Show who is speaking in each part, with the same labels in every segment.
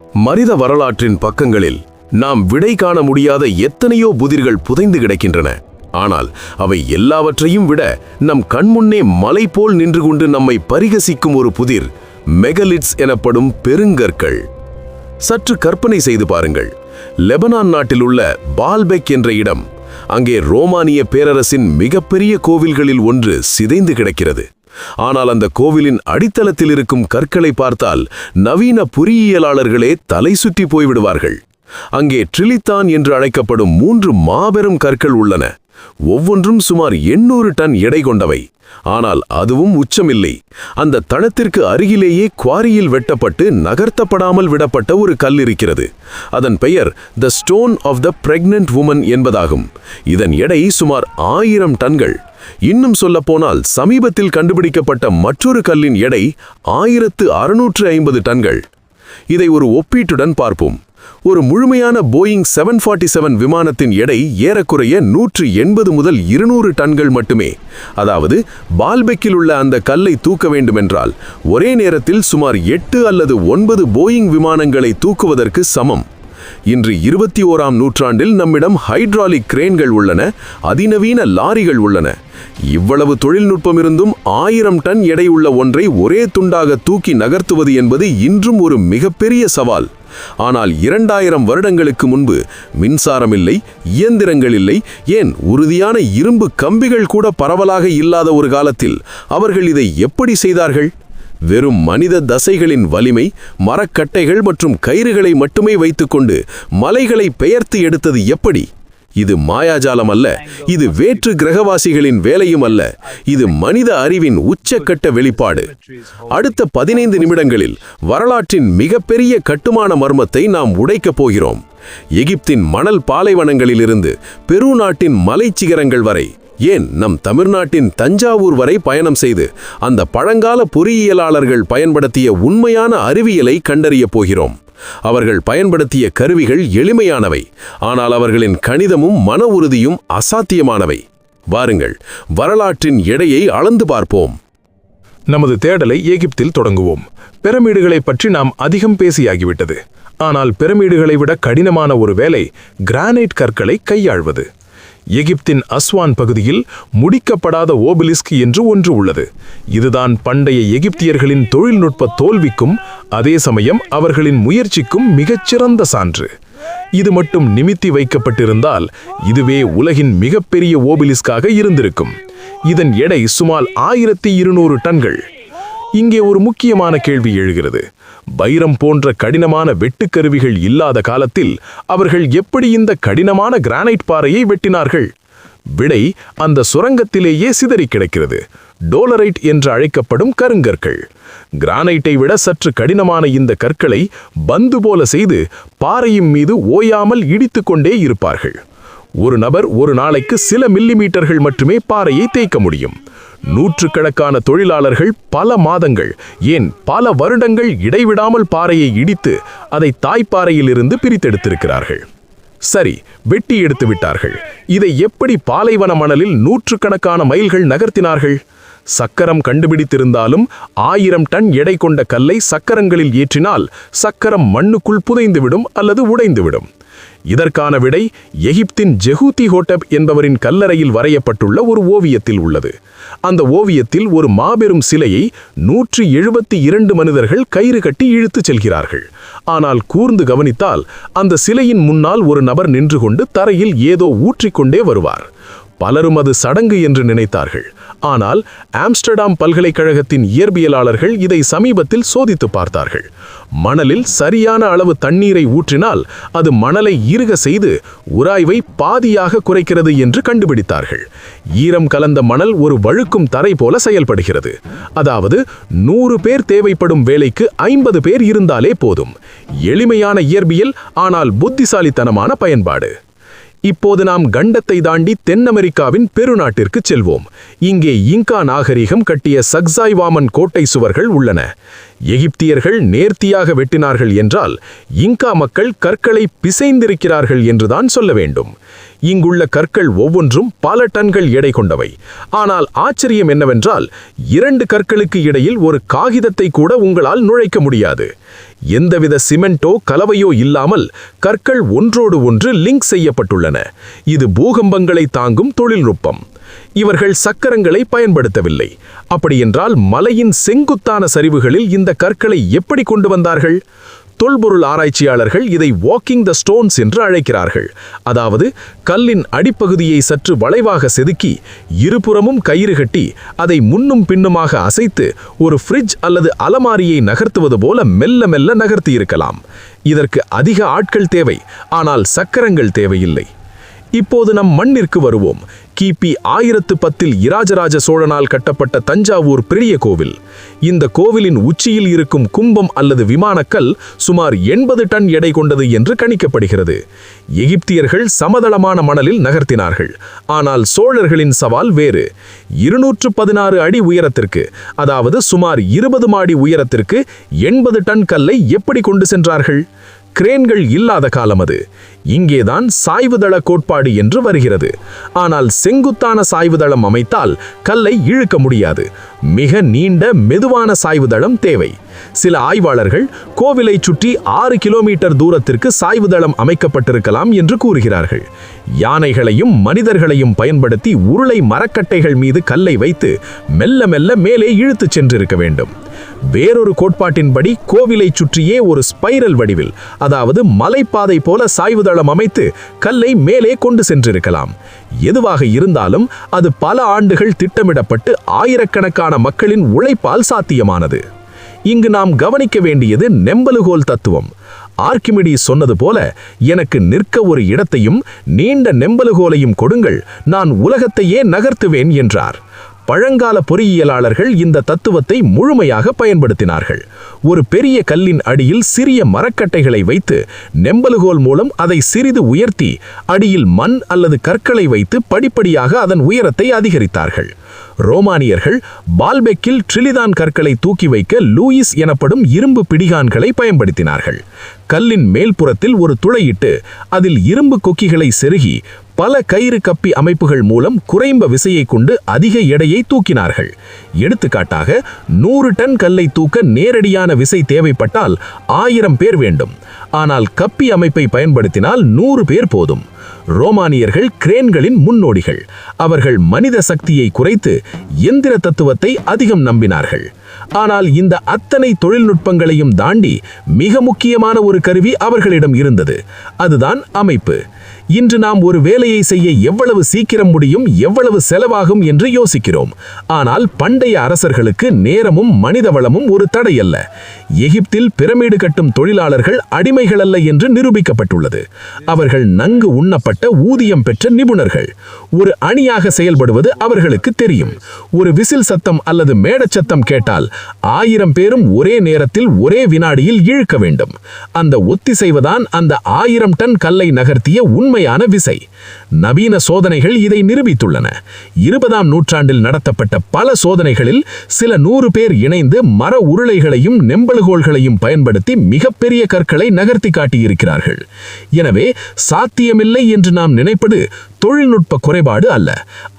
Speaker 1: மனித வரலாற்றின் பக்கங்களில் நாம் விடை காண முடியாத எத்தனையோ புதிர்கள் புதைந்து கிடக்கின்றன. ஆனால் அவை எல்லாவற்றையும் விட நம் கண்முன்னே மலை போல் நின்று கொண்டு நம்மை பரிகசிக்கும் ஒரு புதிர் மெகலிட்ஸ் எனப்படும் பெருங்கற்கள். சற்று கற்பனை செய்து பாருங்கள். லெபனான் நாட்டில் உள்ள பால்பெக் என்ற இடம். அங்கே ரோமானிய பேரரசின் மிகப்பெரிய கோவில்களில் ஒன்று சிதைந்து கிடக்கிறது. ஆனால் அந்த கோவிலின் அடித்தளத்தில் இருக்கும் கற்களை பார்த்தால் நவீன பொறியியலாளர்களே தலை சுற்றி போய்விடுவார்கள். அங்கே ட்ரிலித்தான் என்று அழைக்கப்படும் 3 மாபெரும் கற்கள் உள்ளன. ஒவ்வொன்றும் சுமார் 800 டன் எடை கொண்டவை. ஆனால் அதுவும் உச்சமில்லை. அந்த தளத்திற்கு அருகிலேயே குவாரியில் வெட்டப்பட்டு நகர்த்தப்படாமல் விடப்பட்ட ஒரு கல் இருக்கிறது. அதன் பெயர் the stone of the pregnant woman என்பதாகும். இதன் எடை சுமார் 1000 டன்கள். இன்னும் சொல்லப்போனால் சமீபத்தில் கண்டுபிடிக்கப்பட்ட மற்றொரு கல்லின் எடை 1650 டன்கள். இதை ஒரு ஒப்பீட்டுடன் பார்ப்போம். ஒரு முழுமையான போயிங் 747 விமானத்தின் எடை ஏறக்குறைய 180 முதல் 200 டன்கள் மட்டுமே. அதாவது பால்பெக்கில் உள்ள அந்த கல்லை தூக்க வேண்டுமென்றால் ஒரே நேரத்தில் சுமார் 8 அல்லது 9 போயிங் விமானங்களை தூக்குவதற்கு சமம். இன்று 21ஆம் நூற்றாண்டில் நம்மிடம் ஹைட்ராலிக் கிரேன்கள் உள்ளன, அதிநவீன லாரிகள் உள்ளன. இவ்வளவு தொழில்நுட்பம் இருந்தும் 1000 டன் எடை உள்ள ஒன்றை ஒரே துண்டாக தூக்கி நகர்த்துவது என்பது இன்றும் ஒரு மிகப்பெரிய சவால். ஆனால் 2000 வருடங்களுக்கு முன்பு மின்சாரம் இல்லை, இயந்திரங்கள் இல்லை, ஏன் உறுதியான இரும்பு கம்பிகள் கூட பரவலாக இல்லாத ஒரு காலத்தில் அவர்கள் இதை எப்படி செய்தார்கள்? வெறும் மனித தசைகளின் வலிமை, மரக்கட்டைகள் மற்றும் கயிறுகளை மட்டுமே வைத்துக்கொண்டு மலைகளை பெயர்த்து எடுத்தது எப்படி? இது மாயாஜாலம் அல்ல, இது வேற்று கிரகவாசிகளின் வேலையும் அல்ல, இது மனித அறிவின் உச்சக்கட்ட வெளிப்பாடு. அடுத்த 15 நிமிடங்களில் வரலாற்றின் மிகப்பெரிய கட்டுமான மர்மத்தை நாம் உடைக்கப் போகிறோம். எகிப்தின் மணல் பாலைவனங்களிலிருந்து பெரு நாட்டின் மலைச்சிகரங்கள் வரை, ஏன் நம் தமிழ்நாட்டின் தஞ்சாவூர் வரை பயணம் செய்து அந்த பழங்கால பொறியியலாளர்கள் பயன்படுத்திய உண்மையான அறிவியலை கண்டறிய போகிறோம். அவர்கள் பயன்படுத்திய கருவிகள் எளிமையானவை, ஆனால் அவர்களின் கணிதமும் மன உறுதியும் அசாத்தியமானவை. வாருங்கள், வரலாற்றின் எடையை அளந்து பார்ப்போம்.
Speaker 2: நமது தேடலை எகிப்தில் தொடங்குவோம். பிரமிடுகளை பற்றி நாம் அதிகம் பேசியாகிவிட்டது. ஆனால் பிரமிடுகளை விட கடினமான ஒரு வேலை கிரானைட் கற்களை கையாள்வது. எகிப்தின் அஸ்வான் பகுதியில் முடிக்கப்படாத ஓபலிஸ்க் என்று ஒன்று உள்ளது. இதுதான் பண்டைய எகிப்தியர்களின் தொழில்நுட்ப தோல்விக்கும் அதே சமயம் அவர்களின் முயற்சிக்கும் மிகச்சிறந்த சான்று. இது மட்டும் நிமித்தி வைக்கப்பட்டிருந்தால் இதுவே உலகின் மிகப்பெரிய ஓபலிஸ்காக இருந்திருக்கும். இதன் எடை சுமார் 1200 டன்கள். இங்கே ஒரு முக்கியமான கேள்வி எழுகிறது. வைரம் போன்ற கடினமான வெட்டுக்கருவிகள் இல்லாத காலத்தில் அவர்கள் எப்படி இந்த கடினமான கிரானைட் பாறையை வெட்டினார்கள்? விடை அந்த சுரங்கத்திலேயே சிதறி கிடக்கிறது. டோலரைட் என்று அழைக்கப்படும் கருங்கற்கள். கிரானைட்டை விட சற்று கடினமான இந்த கற்களை பந்து போல செய்து பாறையின் மீது ஓயாமல் இடித்து கொண்டே இருப்பார்கள். ஒரு நபர் ஒரு நாளைக்கு சில மில்லிமீட்டர்கள் மட்டுமே பாறையை தேய்க்க முடியும். நூற்றுக்கணக்கான தொழிலாளர்கள் பல மாதங்கள், ஏன் பல வருடங்கள் இடைவிடாமல் பாறையை இடித்து அதை தாய்ப்பாறையிலிருந்து பிரித்தெடுத்திருக்கிறார்கள். சரி, வெட்டி எடுத்து விட்டார்கள். இதை எப்படி பாலைவன மணலில் நூற்றுக்கணக்கான மைல்கள் நகர்த்தினார்கள்? சக்கரம் கண்டுபிடித்திருந்தாலும் 1000 டன் எடை கொண்ட கல்லை சக்கரங்களில் ஏற்றினால் சக்கரம் மண்ணுக்குள் புதைந்துவிடும் அல்லது உடைந்துவிடும். இதற்கான விடை எகிப்தின் ஜெஹூதி ஹோட்டப் என்பவரின் கல்லறையில் வரையப்பட்டுள்ள ஒரு ஓவியத்தில் உள்ளது. அந்த ஓவியத்தில் ஒரு மாபெரும் சிலையை 172 மனிதர்கள் கயிறு கட்டி இழுத்துச் செல்கிறார்கள். ஆனால் கூர்ந்து கவனித்தால் அந்த சிலையின் முன்னால் ஒரு நபர் நின்று கொண்டு தரையில் ஏதோ ஊற்றிக்கொண்டே வருவார். பலரும் அது சடங்கு என்று நினைத்தார்கள். ஆனால் ஆம்ஸ்டர்டாம் பல்கலைக்கழகத்தின் இயற்பியலாளர்கள் இதை சமீபத்தில் சோதித்து பார்த்தார்கள். மணலில் சரியான அளவு தண்ணீரை ஊற்றினால் அது மணலை இறுக செய்து உராய்வை பாதியாக குறைக்கிறது என்று கண்டுபிடித்தார்கள். ஈரம் கலந்த மணல் ஒரு வழுக்கும் தரை போல செயல்படுகிறது. அதாவது 100 பேர் தேவைப்படும் வேலைக்கு 50 பேர் இருந்தாலே போதும். எளிமையான இயற்பியல், ஆனால் புத்திசாலித்தனமான பயன்பாடு. இப்போது நாம் கண்டத்தை தாண்டி தென் அமெரிக்காவின் பெருநாட்டிற்கு செல்வோம். இங்கே இங்கா நாகரிகம் கட்டிய சக்சாய்வாமன் கோட்டை சுவர்கள் உள்ளன. எகிப்தியர்கள் நேர்த்தியாக வெட்டினார்கள் என்றால் இங்கா மக்கள் கற்களை பிசைந்திருக்கிறார்கள் என்றுதான் சொல்ல வேண்டும். இங்குள்ள கற்கள் ஒவ்வொன்றும் பல டன்கள் எடை கொண்டவை. ஆனால் ஆச்சரியம் என்னவென்றால் 2 கற்களுக்கு இடையில் ஒரு காகிதத்தை கூட உங்களால் நுழைக்க முடியாது. எந்தவித சிமெண்டோ கலவையோ இல்லாமல் கற்கள் ஒன்றோடு ஒன்று லிங்க் செய்யப்பட்டுள்ளன. இது பூகம்பங்களை தாங்கும் தொழில்நுட்பம். இவர்கள் சக்கரங்களை பயன்படுத்தவில்லை. அப்படியென்றால் மலையின் செங்குத்தான சரிவுகளில் இந்த கற்களை எப்படி கொண்டு வந்தார்கள்? தொல்பொருள் ஆராய்ச்சியாளர்கள் இதை வாக்கிங் த ஸ்டோன்ஸ் என்று அழைக்கிறார்கள். அதாவது கல்லின் அடிப்பகுதியை சற்று வளைவாக செதுக்கி இருபுறமும் கயிறு கட்டி அதை முன்னும் பின்னுமாக அசைத்து ஒரு ஃப்ரிட்ஜ் அல்லது அலமாரியை நகர்த்துவது போல மெல்ல மெல்ல நகர்த்தி இருக்கலாம். இதற்கு அதிக ஆட்கள் தேவை, ஆனால் சக்கரங்கள் தேவையில்லை. இப்போது நம் மண்ணிற்கு வருவோம். கிபி 1010 இராஜராஜ சோழனால் கட்டப்பட்ட தஞ்சாவூர் பெரிய கோவில். இந்த கோவிலின் உச்சியில் இருக்கும் கும்பம் அல்லது விமானக்கல் சுமார் 80 டன் எடை கொண்டது என்று கணிக்கப்படுகிறது. எகிப்தியர்கள் சமதளமான மணலில் நகர்த்தினார்கள். ஆனால் சோழர்களின் சவால் வேறு. 216 அடி உயரத்திற்கு, அதாவது சுமார் 20 மாடி உயரத்திற்கு 80 டன் கல்லை எப்படி கொண்டு சென்றார்கள்? கிரேன்கள் இல்லாத காலம் அது. இங்கேதான் சாய்வுதள கோட்பாடு என்று வருகிறது. ஆனால் செங்குத்தான சாய்வுதளம் அமைத்தால் கல்லை இழுக்க முடியாது. மிக நீண்ட மெதுவான சாய்வுதளம் தேவை. சில ஆய்வாளர்கள் கோவிலை சுற்றி 6 கிலோமீட்டர் தூரத்திற்கு சாய்வுதளம் அமைக்கப்பட்டிருக்கலாம் என்று கூறுகிறார்கள். யானைகளையும் மனிதர்களையும் பயன்படுத்தி உருளை மரக்கட்டைகள் மீது கல்லை வைத்து மெல்ல மெல்ல மேலே இழுத்துச் சென்றிருக்க வேண்டும். வேறொரு கோட்பாட்டின்படி கோவிலை சுற்றியே ஒரு ஸ்பைரல் வடிவில், அதாவது மலைப்பாதை போல சாய்வுதளம் அமைத்து கல்லை மேலே கொண்டு சென்றிருக்கலாம். எதுவாக இருந்தாலும் அது பல ஆண்டுகள் திட்டமிடப்பட்டு ஆயிரக்கணக்கான மக்களின் உழைப்பால் சாத்தியமானது. இங்கு நாம் கவனிக்க வேண்டியது நெம்பலுகோல் தத்துவம். ஆர்க்கிமிடிஸ் சொன்னது போல, எனக்கு நிற்க ஒரு இடத்தையும் நீண்ட நெம்பலுகோலையும் கொடுங்கள், நான் உலகத்தையே நகர்த்துவேன் என்றார். பழங்கால பொறியியலாளர்கள் இந்த தத்துவத்தை முழுமையாக பயன்படுத்தினார்கள். ஒரு பெரிய கல்லின் அடியில் சிறிய மரக்கட்டைகளை வைத்து நெம்பலுகோல் மூலம் அதை சிறிது உயர்த்தி அடியில் மண் அல்லது கற்களை வைத்து படிப்படியாக அதன் உயரத்தை அதிகரித்தார்கள். ரோமானியர்கள் பால்பெக்கில் ட்ரிலிதான் கற்களை தூக்கி வைக்க லூயிஸ் எனப்படும் இரும்பு பிடிகான்களை பயன்படுத்தினார்கள். கல்லின் மேல்புறத்தில் ஒரு துளையிட்டு அதில் இரும்பு கொக்கிகளை செருகி பல கயிறு கப்பி அமைப்புகள் மூலம் குறைந்த விசையை கொண்டு அதிக எடையை தூக்கினார்கள். எடுத்துக்காட்டாக 100 டன் கல்லை தூக்க நேரடியான விசை தேவைப்பட்டால் 1000 பேர் வேண்டும். ஆனால் கப்பி அமைப்பை பயன்படுத்தினால் 100 பேர் போதும். ரோமானியர்கள் கிரேன்களின் முன்னோடிகள். அவர்கள் மனித சக்தியை குறைத்து எந்திர தத்துவத்தை அதிகம் நம்பினார்கள். ஆனால் இந்த அத்தனை தொழில்நுட்பங்களையும் தாண்டி மிக முக்கியமான ஒரு கருவி அவர்களிடம் இருந்தது. அதுதான் அமைப்பு. இன்று நாம் ஒரு வேலையை செய்ய எவ்வளவு சீக்கிரம் முடியும், எவ்வளவு செலவாகும் என்று யோசிக்கிறோம். ஆனால் பண்டைய அரசர்களுக்கு நேரமும் மனித வளமும் ஒரு தடையல்ல. எகிப்தில் பிரமிடு கட்டும் தொழிலாளர்கள் அடிமைகள் அல்ல என்று நிரூபிக்கப்பட்டுள்ளது. அவர்கள் நன்கு உண்ணப்பட்ட ஊதியம் பெற்ற நிபுணர்கள். ஒரு அணியாக செயல்படுவது அவர்களுக்கு தெரியும். ஒரு விசில் சத்தம் அல்லது மேடச்சத்தம் கேட்டால் 1000 பேரும் ஒரே நேரத்தில் ஒரே வினாடியில் இழுக்க வேண்டும். அந்த ஒத்திசைவுதான் அந்த 1000 டன் கல்லை நகர்த்திய உண்மையான விசை. நவீன சோதனைகள் இதை நிரூபித்துள்ளன. 20ஆம் நூற்றாண்டில் நடத்தப்பட்ட பல சோதனைகளில் சில 100 பேர் இணைந்து மர உருளைகளையும் நெம்பலுகோல்களையும் பயன்படுத்தி மிகப்பெரிய கற்களை நகர்த்தி காட்டியிருக்கிறார்கள். எனவே சாத்தியமில்லை என்று நாம் நினைப்பது தொழில்நுட்ப குறைபாடு அல்ல,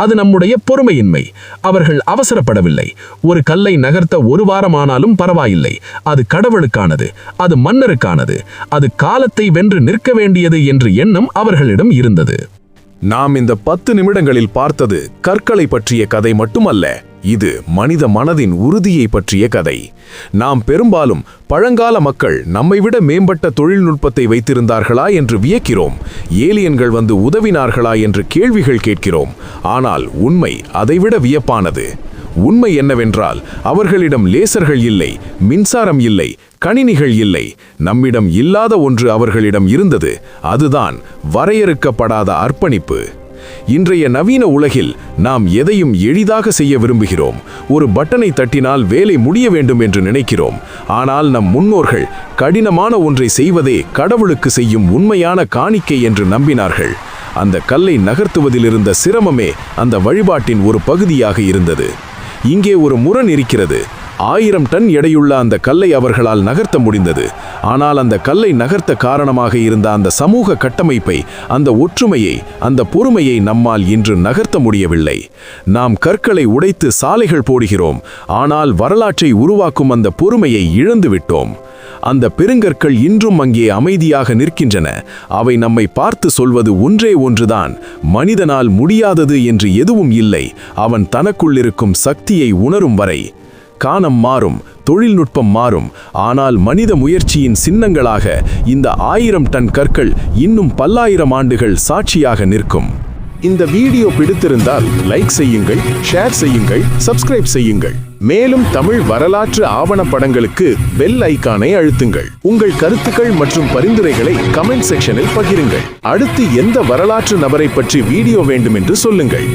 Speaker 2: அது நம்முடைய பொறுமையின்மை. அவர்கள் அவசரப்படவில்லை. ஒரு கல்லை நகர்த்த 1 வாரம் ஆனாலும் பரவாயில்லை. அது கடவுளுக்கானது, அது மன்னருக்கானது, அது காலத்தை வென்று நிற்க வேண்டியது என்ற எண்ணம் அவர்களிடம் இருந்தது.
Speaker 1: நாம் இந்த 10 நிமிடங்களில் பார்த்தது கற்களை பற்றிய கதை மட்டுமல்ல, இது மனித மனதின் உறுதியை பற்றிய கதை. நாம் பெரும்பாலும் பழங்கால மக்கள் நம்மை விட மேம்பட்ட தொழில்நுட்பத்தை வைத்திருந்தார்களா என்று வியக்கிறோம். ஏலியன்கள் வந்து உதவினார்களா என்று கேள்விகள் கேட்கிறோம். ஆனால் உண்மை அதைவிட வியப்பானது. உண்மை என்னவென்றால், அவர்களிடம் லேசர்கள் இல்லை, மின்சாரம் இல்லை, கணினிகள் இல்லை. நம்மிடம் இல்லாத ஒன்று அவர்களிடம் இருந்தது. அதுதான் வரையறுக்கப்படாத அர்ப்பணிப்பு. இன்றைய நவீன உலகில் நாம் எதையும் எளிதாக செய்ய விரும்புகிறோம். ஒரு பட்டனை தட்டினால் வேலை முடிய வேண்டும் என்று நினைக்கிறோம். ஆனால் நம் முன்னோர்கள் கடினமான ஒன்றை செய்வதே கடவுளுக்கு செய்யும் உண்மையான காணிக்கை என்று நம்பினார்கள். அந்த கல்லை நகர்த்துவதில் இருந்த சிரமமே அந்த வழிபாட்டின் ஒரு பகுதியாக இருந்தது. இங்கே ஒரு முரண் இருக்கிறது. 1000 டன் எடையுள்ள அந்த கல்லை அவர்களால் நகர்த்த முடிந்தது. ஆனால் அந்த கல்லை நகர்த்த காரணமாக இருந்த அந்த சமூக கட்டமைப்பை, அந்த ஒற்றுமையை, அந்த பொறுமையை நம்மால் இன்று நகர்த்த முடியவில்லை. நாம் கற்களை உடைத்து சாலைகள் போடுகிறோம். ஆனால் வரலாற்றை உருவாக்கும் அந்த பொறுமையை இழந்துவிட்டோம். அந்த பெருங்கற்கள் இன்றும் அங்கே அமைதியாக நிற்கின்றன. அவை நம்மை பார்த்து சொல்வது ஒன்றே ஒன்றுதான்: மனிதனால் முடியாதது என்று எதுவும் இல்லை, அவன் தனக்குள்ளிருக்கும் சக்தியை உணரும் வரை. காலம் மாறும், தொழில்நுட்பம் மாறும், ஆனால் மனித முயற்சியின் சின்னங்களாக இந்த 1000 டன் கற்கள் இன்னும் பல்லாயிரம் ஆண்டுகள் சாட்சியாக நிற்கும். இந்த வீடியோ பிடித்திருந்தால் லைக் செய்யுங்கள், ஷேர் செய்யுங்கள், சப்ஸ்கிரைப் செய்யுங்கள். மேலும் தமிழ் வரலாற்று ஆவணப்படங்களுக்கு பெல் ஐகானை அழுத்துங்கள். உங்கள் கருத்துக்கள் மற்றும் பரிந்துரைகளை கமெண்ட் செக்ஷனில் பகிருங்கள். அடுத்து எந்த வரலாற்று நபரை பற்றி வீடியோ வேண்டும் என்று சொல்லுங்கள்.